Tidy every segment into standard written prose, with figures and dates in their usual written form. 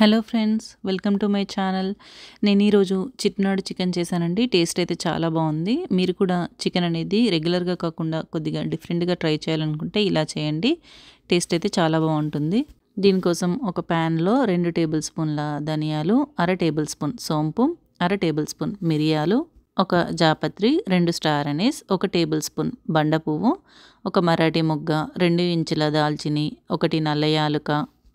Hello friends, welcome to my channel. నేను ఈరోజు చిట్నాడు chicken చేశానండి. టేస్ట్ అయితే చాలా బాగుంది. మీరు కూడా చికెన్ అనేది రెగ్యులర్గా కాకుండా కొద్దిగా డిఫరెంట్గా ట్రై చేయాలనుకుంటే ఇలా చేయండి. టేస్ట్ అయితే చాలా బాగుంటుంది. దీనికోసం ఒక ప్యాన్లో 2 టేబుల్ స్పూన్ల ధనియాలు, అర టేబుల్ స్పూన్ సోంపు, అర టేబుల్ స్పూన్ మిరియాలు, ఒక జాపత్రి, 2 స్టార్ అనీస్, 1 టేబుల్ స్పూన్ బండ పువ్వు, ఒక మరాఠీ మొగ్గ, 2 ఇంచుల దాల్చిని, 1 నల్ల యాలుక,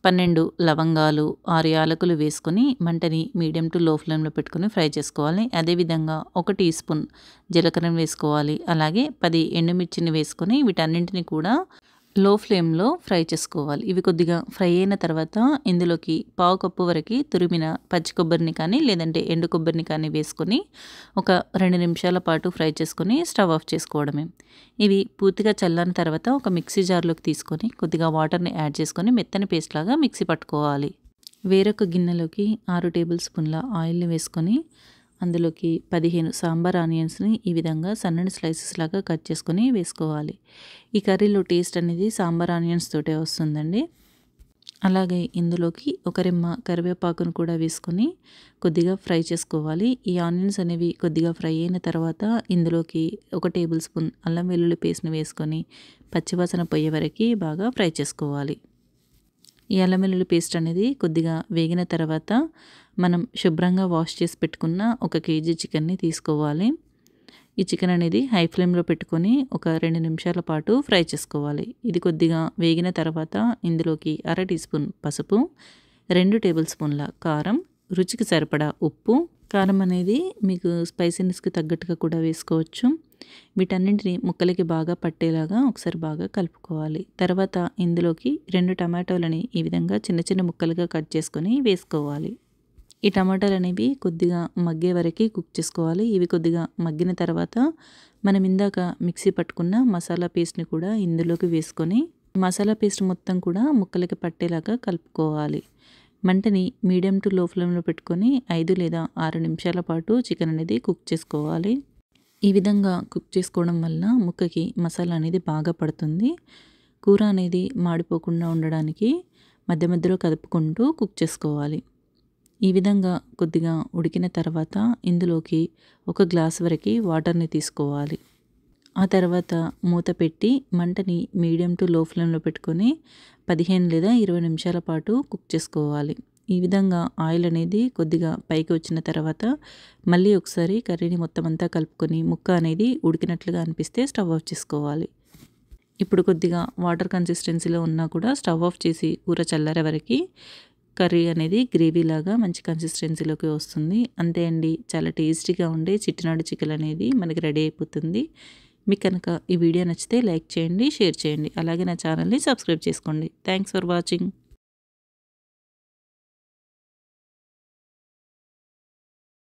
12 లవంగాలు, 6 యాలకులు వేసుకొని మంటని మీడియం టు లో ఫ్లేమ్లో పెట్టుకొని ఫ్రై చేసుకోవాలి. అదేవిధంగా 1 టీ స్పూన్ జీలకర్రను వేసుకోవాలి. అలాగే 10 ఎండుమిర్చిని వేసుకొని వీటన్నింటిని కూడా లో ఫ్లేమ్లో ఫ్రై చేసుకోవాలి. ఇవి కొద్దిగా ఫ్రై అయిన తర్వాత ఇందులోకి పావు కప్పు వరకు తురిమిన పచ్చి కొబ్బరిని కానీ లేదంటే ఎండు కొబ్బరిని కానీ వేసుకొని ఒక 2 నిమిషాల పాటు ఫ్రై చేసుకొని స్టవ్ ఆఫ్ చేసుకోవడమే. ఇవి పూర్తిగా చల్లని తర్వాత ఒక మిక్సీ జార్లోకి తీసుకొని కొద్దిగా వాటర్ని యాడ్ చేసుకొని మెత్తని పేస్ట్ లాగా మిక్సీ పట్టుకోవాలి. వేరొక గిన్నెలోకి 6 టేబుల్ స్పూన్ల ఆయిల్ని వేసుకొని అందులోకి 15 సాంబార్ ఆనియన్స్ని ఈ విధంగా సన్నని స్లైసెస్ లాగా కట్ చేసుకొని వేసుకోవాలి. ఈ కర్రీలో టేస్ట్ అనేది సాంబార్ ఆనియన్స్ తోటే వస్తుందండి. అలాగే ఇందులోకి ఒక రెమ్మ కరివేపాకును కూడా వేసుకొని కొద్దిగా ఫ్రై చేసుకోవాలి. ఈ ఆనియన్స్ అనేవి కొద్దిగా ఫ్రై అయిన తర్వాత ఇందులోకి 1 టేబుల్ స్పూన్ అల్లం వెల్లుల్లి పేస్ట్ని వేసుకొని పచ్చివాసన పోయే వరకు బాగా ఫ్రై చేసుకోవాలి. ఈ అల్లం వెల్లుల్లి పేస్ట్ అనేది కొద్దిగా వేగిన తర్వాత మనం శుభ్రంగా వాష్ చేసి పెట్టుకున్న 1 కేజీ చికెన్ని తీసుకోవాలి. ఈ చికెన్ అనేది హై ఫ్లేమ్లో పెట్టుకొని ఒక 2 నిమిషాల పాటు ఫ్రై చేసుకోవాలి. ఇది కొద్దిగా వేగిన తర్వాత ఇందులోకి అర టీ స్పూన్ పసుపు, 2 టేబుల్ స్పూన్ల కారం, రుచికి సరిపడా ఉప్పు, కారం అనేది మీకు స్పైసీనెస్కి తగ్గట్టుగా కూడా వేసుకోవచ్చు. వీటన్నింటిని ముక్కలకి బాగా పట్టేలాగా ఒకసారి బాగా కలుపుకోవాలి. తర్వాత ఇందులోకి 2 టమాటోలని ఈ విధంగా చిన్న చిన్న ముక్కలుగా కట్ చేసుకొని వేసుకోవాలి. ఈ టమాటాలు అనేవి కొద్దిగా మగ్గే వరకు కుక్ చేసుకోవాలి. ఇవి కొద్దిగా మగ్గిన తర్వాత మనం ఇందాక మిక్సీ పట్టుకున్న మసాలా పేస్ట్ని కూడా ఇందులోకి వేసుకొని మసాలా పేస్ట్ మొత్తం కూడా ముక్కలకి పట్టేలాగా కలుపుకోవాలి. మంటని మీడియం టు లో ఫ్లేమ్లో పెట్టుకొని 5 లేదా 6 నిమిషాల పాటు చికెన్ అనేది కుక్ చేసుకోవాలి. ఈ విధంగా కుక్ చేసుకోవడం వల్ల ముక్కకి మసాలా అనేది బాగా పడుతుంది. కూర అనేది మాడిపోకుండా ఉండడానికి మధ్య మధ్యలో కదుపుకుంటూ కుక్ చేసుకోవాలి. ఈ విధంగా కొద్దిగా ఉడికిన తర్వాత ఇందులోకి 1 గ్లాస్ వరకు వాటర్ని తీసుకోవాలి. ఆ తర్వాత మూత పెట్టి మంటని మీడియం టు లో ఫ్లేమ్లో పెట్టుకొని 15 లేదా 20 నిమిషాల పాటు కుక్ చేసుకోవాలి. ఈ విధంగా ఆయిల్ అనేది కొద్దిగా పైకి వచ్చిన తర్వాత మళ్ళీ ఒకసారి కర్రీని మొత్తం అంతా కలుపుకొని ముక్క అనేది ఉడికినట్లుగా అనిపిస్తే స్టవ్ ఆఫ్ చేసుకోవాలి. ఇప్పుడు కొద్దిగా వాటర్ కన్సిస్టెన్సీలో ఉన్నా కూడా స్టవ్ ఆఫ్ చేసి కూర చల్లారే వరకు కర్రీ అనేది గ్రేవీలాగా మంచి కన్సిస్టెన్సీలోకి వస్తుంది. అంతే అండి, చాలా టేస్టీగా ఉండే చిట్టినాడు చికెన్ అనేది మనకి రెడీ అయిపోతుంది. మీకు కనుక ఈ వీడియో నచ్చితే లైక్ చేయండి, షేర్ చేయండి. అలాగే నా ఛానల్ని సబ్స్క్రైబ్ చేసుకోండి. Thanks for watching.